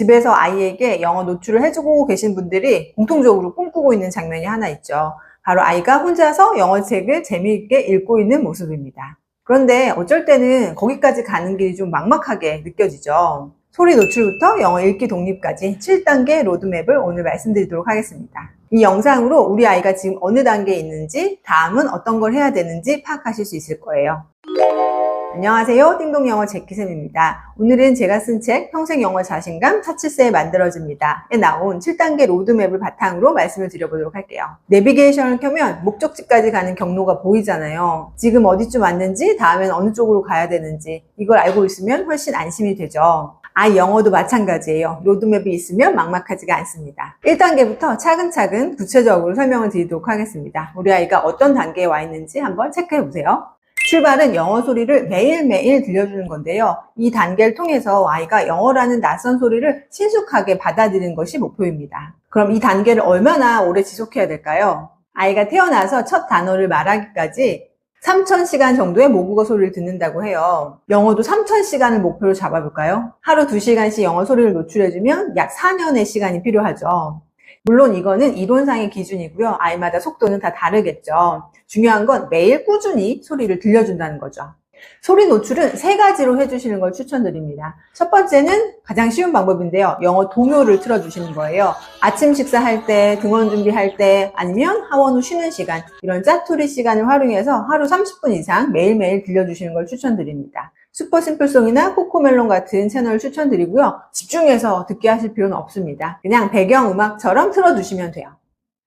집에서 아이에게 영어 노출을 해주고 계신 분들이 공통적으로 꿈꾸고 있는 장면이 하나 있죠. 바로 아이가 혼자서 영어책을 재미있게 읽고 있는 모습입니다. 그런데 어쩔 때는 거기까지 가는 길이 좀 막막하게 느껴지죠. 소리 노출부터 영어 읽기 독립까지 7단계 로드맵을 오늘 말씀드리도록 하겠습니다. 이 영상으로 우리 아이가 지금 어느 단계에 있는지, 다음은 어떤 걸 해야 되는지 파악하실 수 있을 거예요. 안녕하세요. 띵동영어 제키쌤입니다. 오늘은 제가 쓴 책 평생영어 자신감 차치세에 만들어집니다에 나온 7단계 로드맵을 바탕으로 말씀을 드려보도록 할게요. 내비게이션을 켜면 목적지까지 가는 경로가 보이잖아요. 지금 어디쯤 왔는지, 다음엔 어느 쪽으로 가야 되는지 이걸 알고 있으면 훨씬 안심이 되죠. 아이 영어도 마찬가지예요. 로드맵이 있으면 막막하지가 않습니다. 1단계부터 차근차근 구체적으로 설명을 드리도록 하겠습니다. 우리 아이가 어떤 단계에 와 있는지 한번 체크해 보세요. 출발은 영어 소리를 매일매일 들려주는 건데요. 이 단계를 통해서 아이가 영어라는 낯선 소리를 친숙하게 받아들이는 것이 목표입니다. 그럼 이 단계를 얼마나 오래 지속해야 될까요? 아이가 태어나서 첫 단어를 말하기까지 3000시간 정도의 모국어 소리를 듣는다고 해요. 영어도 3000시간을 목표로 잡아볼까요? 하루 2시간씩 영어 소리를 노출해주면 약 4년의 시간이 필요하죠. 물론 이거는 이론상의 기준이고요. 아이마다 속도는 다 다르겠죠. 중요한 건 매일 꾸준히 소리를 들려준다는 거죠. 소리 노출은 3가지로 해주시는 걸 추천드립니다. 첫 번째는 가장 쉬운 방법인데요. 영어 동요를 틀어주시는 거예요. 아침 식사할 때, 등원 준비할 때, 아니면 하원 후 쉬는 시간, 이런 짜투리 시간을 활용해서 하루 30분 이상 매일매일 들려주시는 걸 추천드립니다. 슈퍼심플송이나 코코멜론 같은 채널을 추천드리고요. 집중해서 듣게 하실 필요는 없습니다. 그냥 배경음악처럼 틀어주시면 돼요.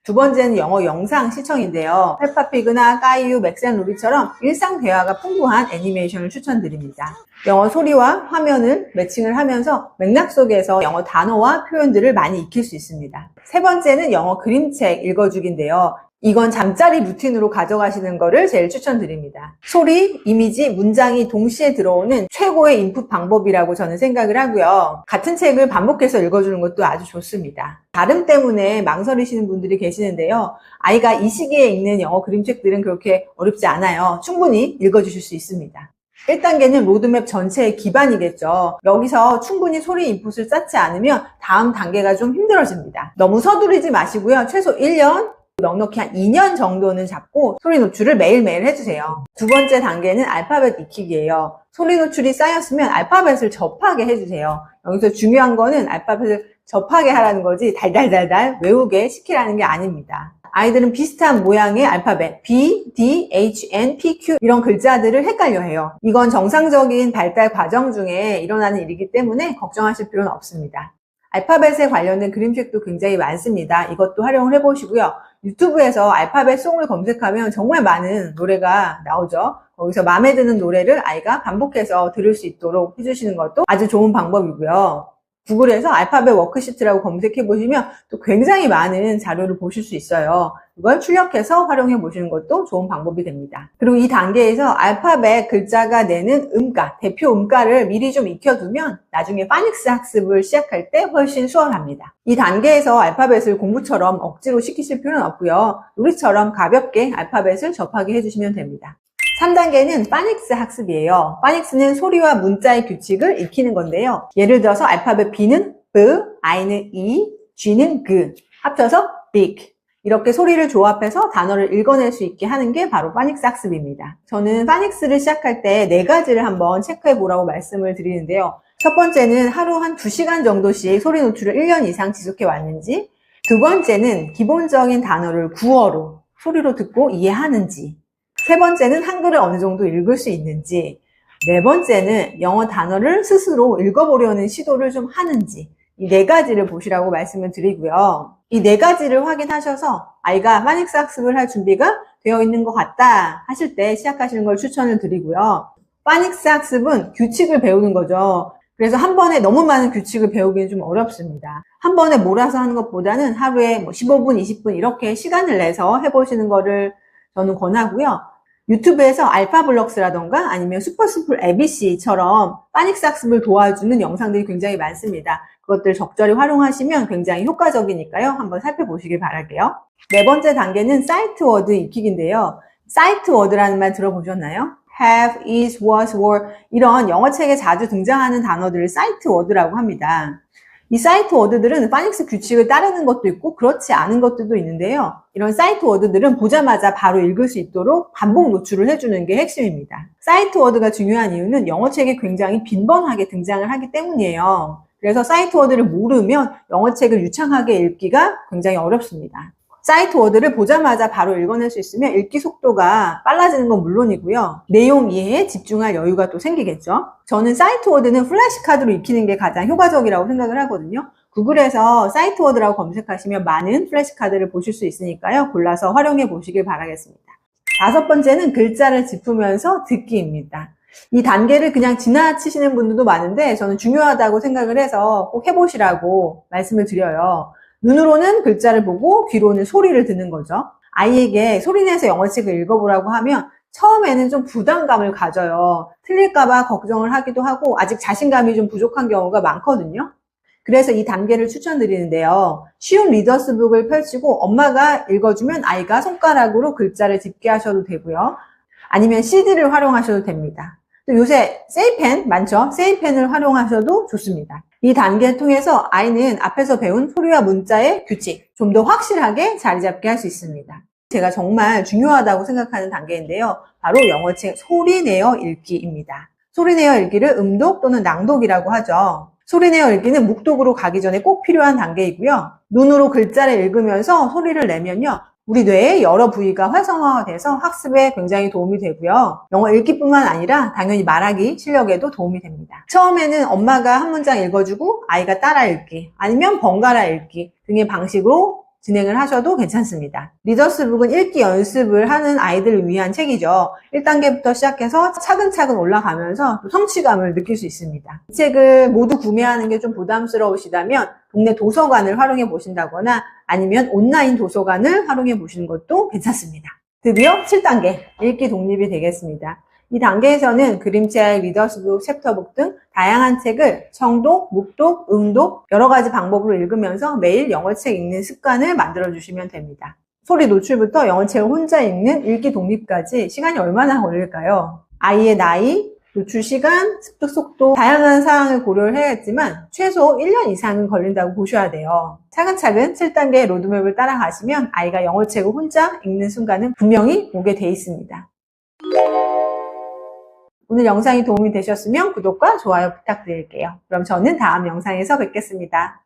두 번째는 영어 영상 시청인데요. 페파피그나 까이유, 맥센루비처럼 일상 대화가 풍부한 애니메이션을 추천드립니다. 영어 소리와 화면을 매칭을 하면서 맥락 속에서 영어 단어와 표현들을 많이 익힐 수 있습니다. 세 번째는 영어 그림책 읽어주기인데요. 이건 잠자리 루틴으로 가져가시는 거를 제일 추천드립니다. 소리, 이미지, 문장이 동시에 들어오는 최고의 인풋 방법이라고 저는 생각을 하고요. 같은 책을 반복해서 읽어주는 것도 아주 좋습니다. 발음 때문에 망설이시는 분들이 계시는데요. 아이가 이 시기에 읽는 영어 그림책들은 그렇게 어렵지 않아요. 충분히 읽어주실 수 있습니다. 1단계는 로드맵 전체의 기반이겠죠. 여기서 충분히 소리 인풋을 쌓지 않으면 다음 단계가 좀 힘들어집니다. 너무 서두르지 마시고요. 최소 1년, 넉넉히 한 2년 정도는 잡고 소리 노출을 매일매일 해주세요. 두 번째 단계는 알파벳 익히기예요. 소리 노출이 쌓였으면 알파벳을 접하게 해주세요. 여기서 중요한 거는 알파벳을 접하게 하라는 거지 달달달달 외우게 시키라는 게 아닙니다. 아이들은 비슷한 모양의 알파벳 B, D, H, N, P, Q 이런 글자들을 헷갈려해요. 이건 정상적인 발달 과정 중에 일어나는 일이기 때문에 걱정하실 필요는 없습니다. 알파벳에 관련된 그림책도 굉장히 많습니다. 이것도 활용을 해보시고요. 유튜브에서 알파벳 송을 검색하면 정말 많은 노래가 나오죠. 거기서 마음에 드는 노래를 아이가 반복해서 들을 수 있도록 해주시는 것도 아주 좋은 방법이고요. 구글에서 알파벳 워크시트라고 검색해 보시면 또 굉장히 많은 자료를 보실 수 있어요. 이걸 출력해서 활용해 보시는 것도 좋은 방법이 됩니다. 그리고 이 단계에서 알파벳 글자가 내는 음가, 대표 음가를 미리 좀 익혀두면 나중에 파닉스 학습을 시작할 때 훨씬 수월합니다. 이 단계에서 알파벳을 공부처럼 억지로 시키실 필요는 없고요. 우리처럼 가볍게 알파벳을 접하게 해주시면 됩니다. 3단계는 파닉스 학습이에요. 파닉스는 소리와 문자의 규칙을 익히는 건데요. 예를 들어서 알파벳 B는 B, I는 E, G는 G, 합쳐서 big. 이렇게 소리를 조합해서 단어를 읽어낼 수 있게 하는 게 바로 파닉스 학습입니다. 저는 파닉스를 시작할 때 4가지를 한번 체크해 보라고 말씀을 드리는데요. 첫 번째는 하루 한 2시간 정도씩 소리 노출을 1년 이상 지속해 왔는지, 두 번째는 기본적인 단어를 구어로 소리로 듣고 이해하는지, 세 번째는 한글을 어느 정도 읽을 수 있는지, 네 번째는 영어 단어를 스스로 읽어보려는 시도를 좀 하는지, 이 4가지를 보시라고 말씀을 드리고요. 이 4가지를 확인하셔서 아이가 파닉스 학습을 할 준비가 되어 있는 것 같다 하실 때 시작하시는 걸 추천을 드리고요. 파닉스 학습은 규칙을 배우는 거죠. 그래서 한 번에 너무 많은 규칙을 배우기는 좀 어렵습니다. 한 번에 몰아서 하는 것보다는 하루에 15분, 20분 이렇게 시간을 내서 해보시는 거를 저는 권하고요. 유튜브에서 알파블럭스라던가 아니면 슈퍼스쿨 ABC처럼 파닉스 학습을 도와주는 영상들이 굉장히 많습니다. 그것들 적절히 활용하시면 굉장히 효과적이니까요. 한번 살펴보시길 바랄게요. 네 번째 단계는 사이트 워드 익히기인데요. 사이트 워드라는 말 들어보셨나요? have, is, was, were 이런 영어책에 자주 등장하는 단어들을 사이트 워드라고 합니다. 이 사이트 워드들은 파닉스 규칙을 따르는 것도 있고 그렇지 않은 것들도 있는데요. 이런 사이트 워드들은 보자마자 바로 읽을 수 있도록 반복 노출을 해주는 게 핵심입니다. 사이트 워드가 중요한 이유는 영어책에 굉장히 빈번하게 등장을 하기 때문이에요. 그래서 사이트 워드를 모르면 영어책을 유창하게 읽기가 굉장히 어렵습니다. 사이트 워드를 보자마자 바로 읽어낼 수 있으면 읽기 속도가 빨라지는 건 물론이고요. 내용 이해에 집중할 여유가 또 생기겠죠. 저는 사이트 워드는 플래시카드로 익히는 게 가장 효과적이라고 생각을 하거든요. 구글에서 사이트 워드라고 검색하시면 많은 플래시카드를 보실 수 있으니까요. 골라서 활용해 보시길 바라겠습니다. 5번째는 글자를 짚으면서 듣기입니다. 이 단계를 그냥 지나치시는 분들도 많은데 저는 중요하다고 생각을 해서 꼭 해보시라고 말씀을 드려요. 눈으로는 글자를 보고 귀로는 소리를 듣는 거죠. 아이에게 소리내서 영어책을 읽어보라고 하면 처음에는 좀 부담감을 가져요. 틀릴까봐 걱정을 하기도 하고 아직 자신감이 좀 부족한 경우가 많거든요. 그래서 이 단계를 추천드리는데요. 쉬운 리더스북을 펼치고 엄마가 읽어주면 아이가 손가락으로 글자를 짚게 하셔도 되고요. 아니면 CD를 활용하셔도 됩니다. 또 요새 세이펜 많죠? 세이펜을 활용하셔도 좋습니다. 이 단계를 통해서 아이는 앞에서 배운 소리와 문자의 규칙, 좀 더 확실하게 자리 잡게 할 수 있습니다. 제가 정말 중요하다고 생각하는 단계인데요. 바로 영어책 소리내어 읽기입니다. 소리내어 읽기를 음독 또는 낭독이라고 하죠. 소리내어 읽기는 묵독으로 가기 전에 꼭 필요한 단계이고요. 눈으로 글자를 읽으면서 소리를 내면요. 우리 뇌의 여러 부위가 활성화가 돼서 학습에 굉장히 도움이 되고요. 영어 읽기뿐만 아니라 당연히 말하기 실력에도 도움이 됩니다. 처음에는 엄마가 한 문장 읽어주고 아이가 따라 읽기 아니면 번갈아 읽기 등의 방식으로 진행을 하셔도 괜찮습니다. 리더스북은 읽기 연습을 하는 아이들을 위한 책이죠. 1단계부터 시작해서 차근차근 올라가면서 성취감을 느낄 수 있습니다. 이 책을 모두 구매하는 게 좀 부담스러우시다면 동네 도서관을 활용해 보신다거나 아니면 온라인 도서관을 활용해 보시는 것도 괜찮습니다. 드디어 7단계 읽기 독립이 되겠습니다. 이 단계에서는 그림책, 리더스북, 챕터북 등 다양한 책을 청독, 묵독, 음독 여러 가지 방법으로 읽으면서 매일 영어책 읽는 습관을 만들어주시면 됩니다. 소리 노출부터 영어책을 혼자 읽는 읽기 독립까지 시간이 얼마나 걸릴까요? 아이의 나이, 노출 시간, 습득 속도 다양한 사항을 고려를 해야겠지만 최소 1년 이상은 걸린다고 보셔야 돼요. 차근차근 7단계 로드맵을 따라가시면 아이가 영어책을 혼자 읽는 순간은 분명히 오게 돼 있습니다. 오늘 영상이 도움이 되셨으면 구독과 좋아요 부탁드릴게요. 그럼 저는 다음 영상에서 뵙겠습니다.